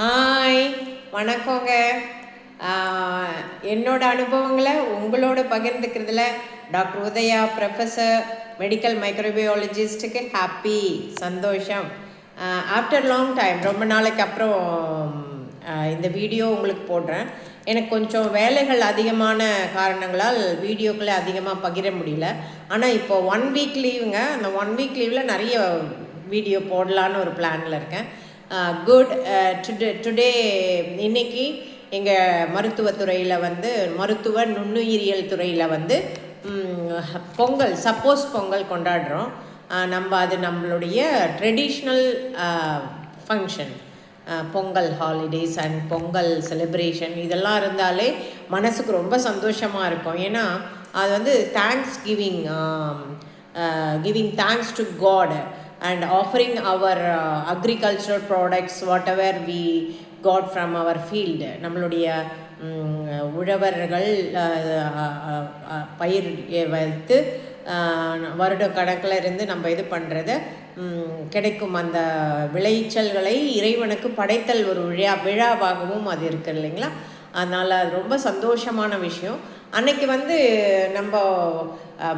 Hi, வணக்கங்க. என்னோட அனுபவங்களை உங்களோட பகிர்ந்துக்கிறதுல டாக்டர் உதயா ப்ரொஃபஸர் மெடிக்கல் மைக்ரோபியாலஜிஸ்ட்டுக்கு ஹாப்பி, சந்தோஷம். ஆஃப்டர் லாங் டைம், ரொம்ப நாளைக்கு அப்புறம் இந்த வீடியோ உங்களுக்கு போடுறேன். எனக்கு கொஞ்சம் வேலைகள் அதிகமான காரணங்களால் வீடியோக்களை அதிகமாக பகிர முடியல. ஆனால் இப்போது 1 வீக் லீவுங்க. அந்த 1 வீக் லீவில் நிறைய வீடியோ போடலான்னு ஒரு பிளானில் இருக்கேன். குட் டுடே இன்னைக்கு எங்கள் மருத்துவத்துறையில் மருத்துவ நுண்ணுயிரியல் துறையில் பொங்கல், சப்போஸ் பொங்கல் கொண்டாடுறோம். அது நம்மளுடைய traditional function. Pongal holidays and Pongal celebration இதெல்லாம் இருந்தாலே மனசுக்கு ரொம்ப சந்தோஷமாக இருக்கும். ஏன்னா அது thanksgiving thanks to God and offering our agricultural products whatever we got from our field. நம்மளுடைய உழவர்கள் பயிர் வைத்து வருட கணக்கில் இருந்து நம்ம இது பண்ணுறது கிடைக்கும் அந்த விளைச்சல்களை இறைவனுக்கு படைத்தல் ஒரு விழாவாகவும் அது இருக்குது இல்லைங்களா. அதனால் அது ரொம்ப சந்தோஷமான விஷயம். அன்னைக்கு நம்ம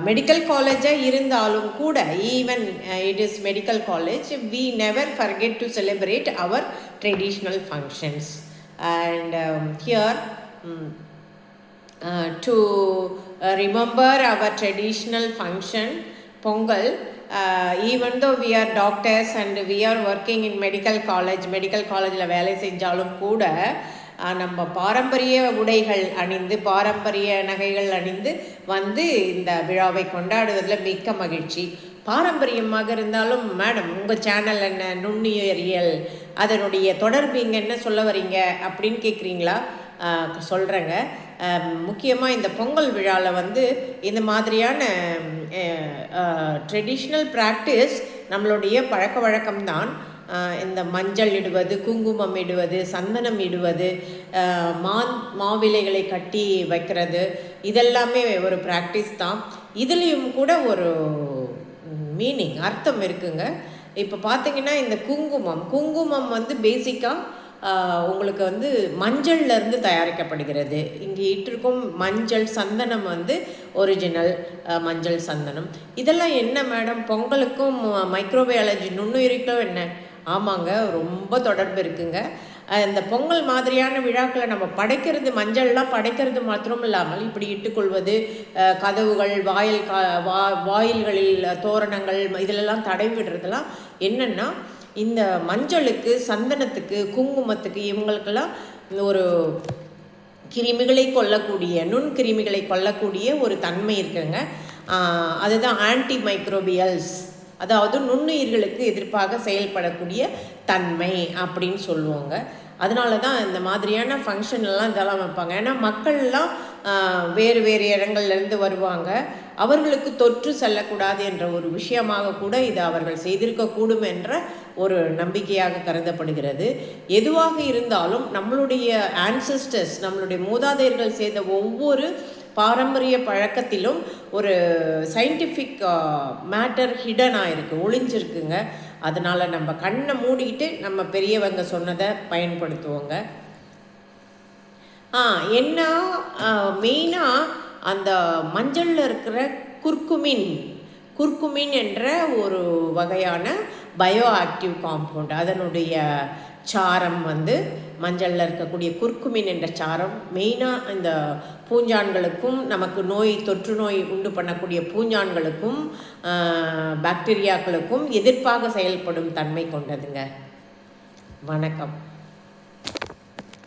மெடிக்கல் காலேஜாக இருந்தாலும் கூட, even it is medical college, we never forget to celebrate our traditional functions. And here to remember our traditional function Pongal. even though we are doctors and we are working in medical காலேஜில் வேலை செஞ்சாலும் கூட நம்ம பாரம்பரிய உடைகள் அணிந்து, பாரம்பரிய நகைகள் அணிந்து இந்த விழாவை கொண்டாடுவதில் மிக்க மகிழ்ச்சி. பாரம்பரியமாக இருந்தாலும், மேடம் உங்கள் சேனல் என்ன, நுண்ணுயிரியல், அதனுடைய தொடர்பு இங்கே என்ன சொல்ல வரீங்க அப்படின்னு கேட்குறீங்களா? சொல்கிறேங்க. முக்கியமாக இந்த பொங்கல் விழாவில் இந்த மாதிரியான ட்ரெடிஷ்னல் ப்ராக்டிஸ் நம்மளுடைய பழக்க வழக்கம்தான். இந்த மஞ்சள் இடுவது, குங்குமம் இடுவது, சந்தனம் இடுவது, மாவிலைகளை கட்டி வைக்கிறது, இதெல்லாமே ஒரு ப்ராக்டிஸ் தான். இதுலேயும் கூட ஒரு மீனிங், அர்த்தம் இருக்குங்க. இப்போ பார்த்தீங்கன்னா இந்த குங்குமம் பேசிக்காக உங்களுக்கு மஞ்சள்லேருந்து தயாரிக்கப்படுகிறது. இங்கே இட்டிருக்கும் மஞ்சள் சந்தனம் ஒரிஜினல் மஞ்சள் சந்தனம். இதெல்லாம் என்ன மேடம், பொங்கலுக்கும் மைக்ரோபயாலஜி நுண்ணுயிருக்கும் என்ன? ஆமாங்க, ரொம்ப தொடர்பு இருக்குங்க. இந்த பொங்கல் மாதிரியான விழாக்களை நம்ம படைக்கிறது, மஞ்சள்லாம் படைக்கிறது மாத்திரம் இல்லாமல் இப்படி இட்டுக்கொள்வது, கதவுகள், வாயில்களில் தோரணங்கள் இதிலெல்லாம் தடவிடுறதெல்லாம் என்னென்னா, இந்த மஞ்சளுக்கு, சந்தனத்துக்கு, குங்குமத்துக்கு, இவங்களுக்கெல்லாம் ஒரு கிருமிகளை கொல்லக்கூடிய, நுண்கிருமிகளை கொல்லக்கூடிய ஒரு தன்மை இருக்குங்க. அதுதான் ஆன்டி மைக்ரோபியல்ஸ், அதாவது நுண்ணுயிர்களுக்கு எதிர்ப்பாக செயல்படக்கூடிய தன்மை அப்படின்னு சொல்லுவாங்க. அதனால தான் இந்த மாதிரியான ஃபங்க்ஷன்லாம் இதெல்லாம் வைப்பாங்க. ஏன்னா மக்கள்லாம் வேறு வேறு இடங்கள்லேருந்து வருவாங்க, அவர்களுக்கு தொற்று செல்லக்கூடாது என்ற ஒரு விஷயமாக கூட இது அவர்கள் செய்திருக்கக்கூடும் என்ற ஒரு நம்பிக்கையாக கருதப்படுகிறது. எதுவாக இருந்தாலும் நம்மளுடைய ஆன்சஸ்டர்ஸ், நம்மளுடைய மூதாதையர்கள் செய்த ஒவ்வொரு பாரம்பரிய பழக்கத்திலும் ஒரு சயின்டிஃபிக் மேட்டர் ஹிடனாக இருக்குது, ஒளிஞ்சிருக்குங்க. அதனால் நம்ம கண்ணை மூடிக்கிட்டு நம்ம பெரியவங்க சொன்னதை பயன்படுத்துவோங்க. என்ன மெயினாக அந்த மஞ்சளில் இருக்கிற குர்குமின் என்ற ஒரு வகையான பயோ ஆக்டிவ் காம்பவுண்ட், அதனுடைய சாரம் மஞ்சளில் இருக்கக்கூடிய குர்குமின் என்ற சாரம் மெயினாக இந்த பூஞ்சான்களுக்கும், நமக்கு தொற்று நோய் உண்டு பண்ணக்கூடிய பூஞ்சான்களுக்கும் பாக்டீரியாக்களுக்கும் எதிர்ப்பாக செயல்படும் தன்மை கொண்டதுங்க. வணக்கம்.